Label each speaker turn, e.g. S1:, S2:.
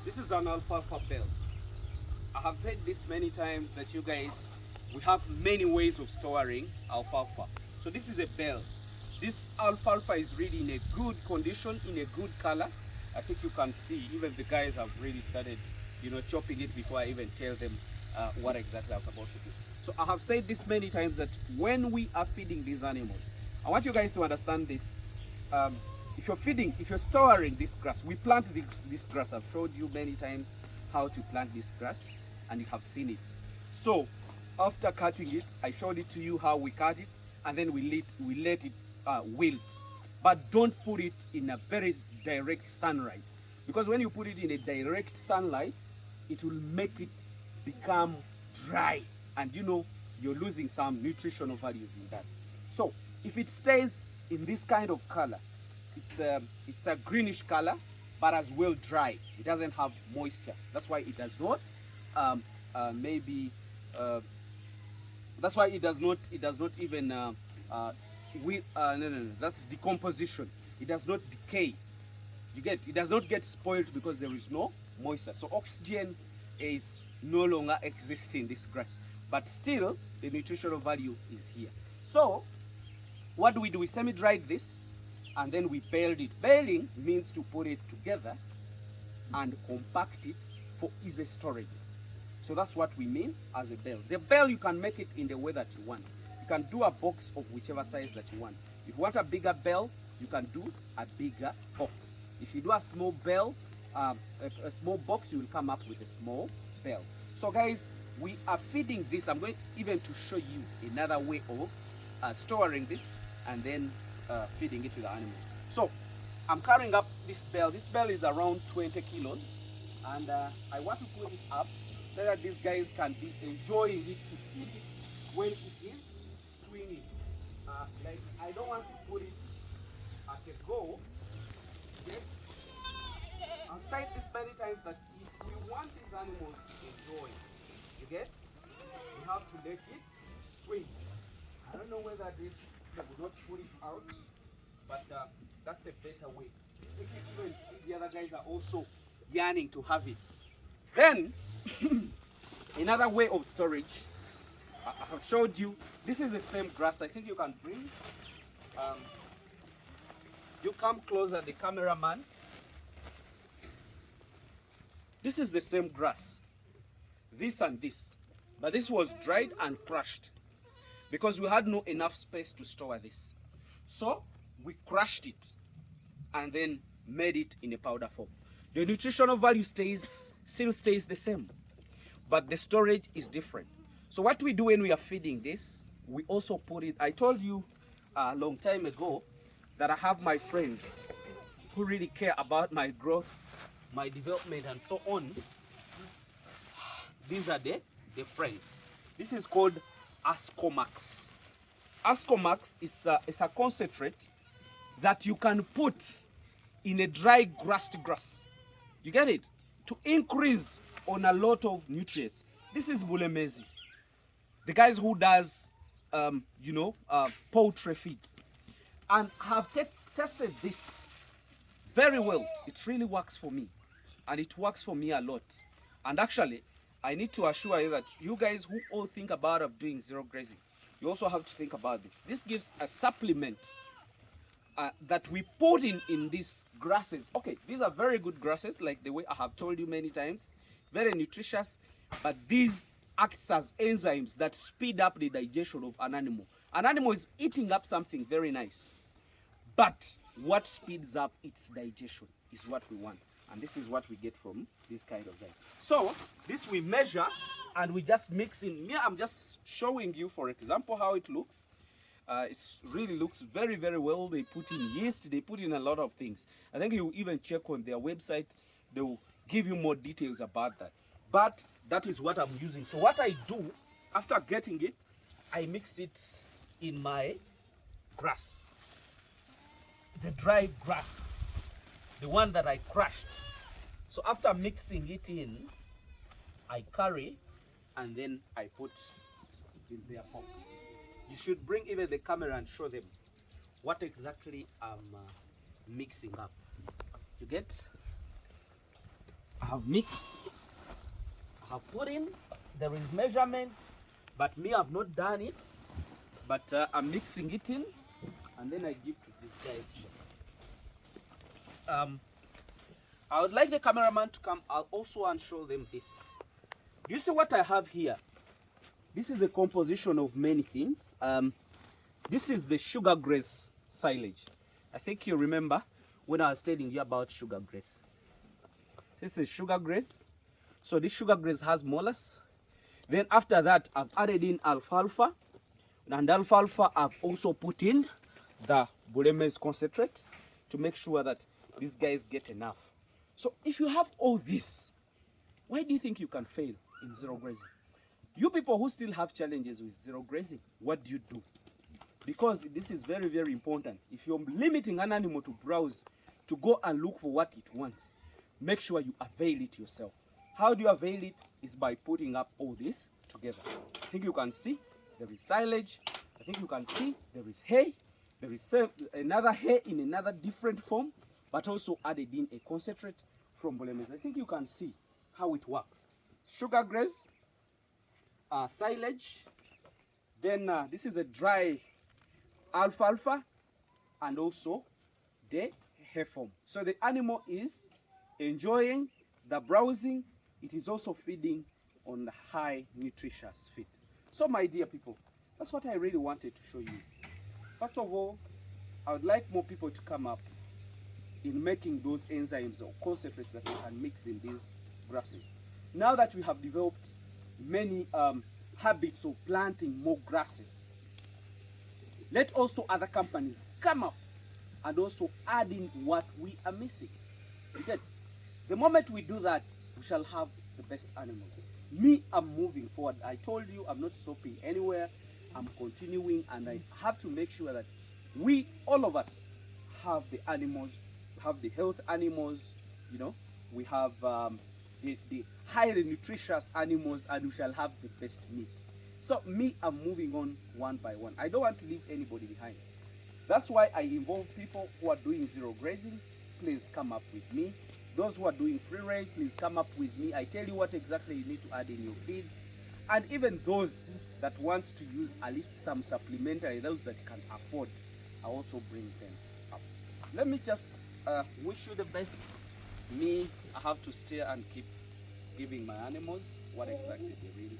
S1: This is an alfalfa bale. I have said this many times that you guys, we have many ways of storing alfalfa. So this is a bale. This alfalfa is really in a good condition, in a good color. I think you can see even the guys have really started, chopping it before I even tell them what exactly I'm supposed to do. So I have said this many times that when we are feeding these animals, I want you guys to understand this. Um, if you're storing this grass, we plant this grass. I've showed you many times how to plant this grass, and you have seen it. So after cutting it, I showed it to you how we cut it, and then we let it wilt. But don't put it in a very direct sunlight, because when you put it in a direct sunlight, it will make it become dry, and you're losing some nutritional values in that. So if it stays in this kind of color, it's a greenish color, but as well dry. It doesn't have moisture. That's why it does not maybe that's why it does not even no, that's decomposition. It does not decay. It does not get spoiled because there is no moisture. So oxygen is no longer existing in this grass, but still the nutritional value is here. So what do? We semi-dried this, and then we baled it. Baling means to put it together and compact it for easy storage. So that's what we mean as a bale. The bale, you can make it in the way that you want. You can do a box of whichever size that you want. If you want a bigger bale, you can do a bigger box. If you do a small bale, a small box, you will come up with a small bale. So guys, we are feeding this. I'm going even to show you another way of storing this and then feeding it to the animal. So I'm carrying up this bale. This bale is around 20 kilos, and I want to put it up so that these guys can be enjoying it to feed it when it is swinging. Like, I don't want to put it at a go. Yes. I've said this many times that if we want these animals to enjoy, you get, we have to let it swing. I don't know whether this will not put it out, but that's a better way. You can even see the other guys are also yearning to have it. Then another way of storage, I have showed you. This is the same grass. I think you can bring. You come closer, the cameraman. This is the same grass. This and this, but this was dried and crushed because we had no enough space to store this. So we crushed it and then made it in a powder form. The nutritional value still stays the same, but the storage is different. So what we do when we are feeding this, we also put it. I told you a long time ago that I have my friends who really care about my growth, my development, and so on. These are the friends. This is called Ascomax. Ascomax is a concentrate that you can put in a dry grassed grass. You get it? To increase on a lot of nutrients. This is bulemezi. The guys who does, poultry feeds. And have tested this very well. It really works for me. And it works for me a lot. And actually, I need to assure you that you guys who all think about doing zero grazing, you also have to think about this. This gives a supplement that we put in these grasses. Okay, these are very good grasses, like the way I have told you many times. Very nutritious, but these acts as enzymes that speed up the digestion of an animal. An animal is eating up something very nice, but what speeds up its digestion is what we want. And this is what we get from this kind of guy. So this we measure and we just mix in. Me, I'm just showing you, for example, how it looks. It really looks very, very well. They put in yeast, they put in a lot of things. I think you even check on their website, they will give you more details about that. But that is what I'm using. So what I do, after getting it, I mix it in my grass. The dry grass, the one that I crushed. So after mixing it in, I carry and then I put in their box. You should bring even the camera and show them what exactly I'm mixing up. You get? I have mixed, I have put in, there is measurements, but me, I've not done it, but I'm mixing it in, and then I give to these guys here. I would like the cameraman to come. I'll also and show them this. Do you see what I have here? This is a composition of many things. This is the sugar grass silage. I think you remember when I was telling you about sugar grass. This is sugar grass. So this sugar grass has molasses. Then after that, I've added in alfalfa. And alfalfa, I've also put in the bulemez concentrate to make sure that these guys get enough. So if you have all this, why do you think you can fail in zero grazing? You people who still have challenges with zero grazing, what do you do? Because this is very, very important. If you're limiting an animal to browse, to go and look for what it wants, make sure you avail it yourself. How do you avail it? Is by putting up all this together. I think you can see there is silage. I think you can see there is hay. There is another hay in another different form, but also added in a concentrate from bulemez. I think you can see how it works. Sugar grass, silage, then this is a dry alfalfa, and also the hay form. So the animal is enjoying the browsing. It is also feeding on the high nutritious feed. So my dear people, that's what I really wanted to show you. First of all, I would like more people to come up in making those enzymes or concentrates that we can mix in these grasses. Now that we have developed many habits of planting more grasses, let also other companies come up and also add in what we are missing. Because the moment we do that, we shall have the best animals. Me, I'm moving forward. I told you I'm not stopping anywhere. I'm continuing, and I have to make sure that we, all of us, have the animals, have the health animals, you know, we have the highly nutritious animals, and we shall have the best meat. So me, I'm moving on one by one. I don't want to leave anybody behind. That's why I involve people who are doing zero grazing. Please come up with me. Those who are doing free range, please come up with me. I tell you what exactly you need to add in your feeds. And even those that wants to use at least some supplementary, those that can afford, I also bring them up. Let me just wish you the best. Me, I have to stay and keep giving my animals what exactly they really